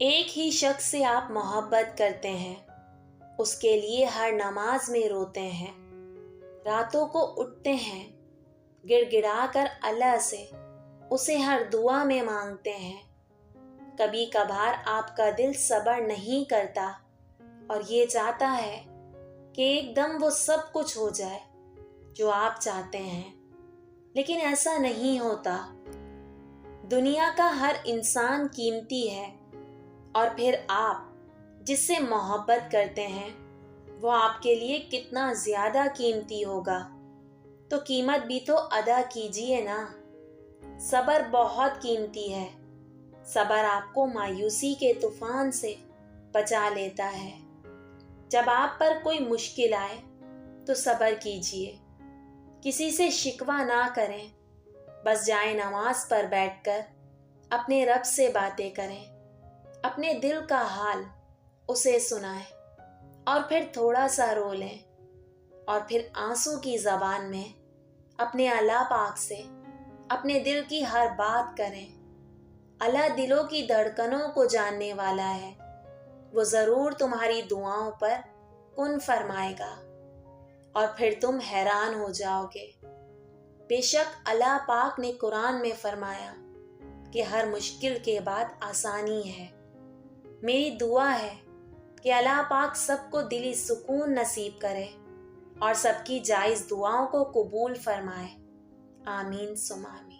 ایک ہی شخص سے آپ محبت کرتے ہیں، اس کے لیے ہر نماز میں روتے ہیں، راتوں کو اٹھتے ہیں، گڑ گڑا کر اللہ سے اسے ہر دعا میں مانگتے ہیں۔ کبھی کبھار آپ کا دل صبر نہیں کرتا اور یہ چاہتا ہے کہ ایک دم وہ سب کچھ ہو جائے جو آپ چاہتے ہیں، لیکن ایسا نہیں ہوتا۔ دنیا کا ہر انسان قیمتی ہے، اور پھر آپ جس سے محبت کرتے ہیں وہ آپ کے لیے کتنا زیادہ قیمتی ہوگا، تو قیمت بھی تو ادا کیجیے نا۔ صبر بہت قیمتی ہے، صبر آپ کو مایوسی کے طوفان سے بچا لیتا ہے۔ جب آپ پر کوئی مشکل آئے تو صبر کیجیے، کسی سے شکوہ نہ کریں، بس جائیں نماز پر بیٹھ کر اپنے رب سے باتیں کریں، اپنے دل کا حال اسے سنائیں، اور پھر تھوڑا سا رو لیں، اور پھر آنسو کی زبان میں اپنے اللہ پاک سے اپنے دل کی ہر بات کریں۔ اللہ دلوں کی دھڑکنوں کو جاننے والا ہے، وہ ضرور تمہاری دعاؤں پر کن فرمائے گا، اور پھر تم حیران ہو جاؤ گے۔ بے شک اللہ پاک نے قرآن میں فرمایا کہ ہر مشکل کے بعد آسانی ہے۔ میری دعا ہے کہ اللہ پاک سب کو دلی سکون نصیب کرے اور سب کی جائز دعاؤں کو قبول فرمائے۔ آمین ثم آمین۔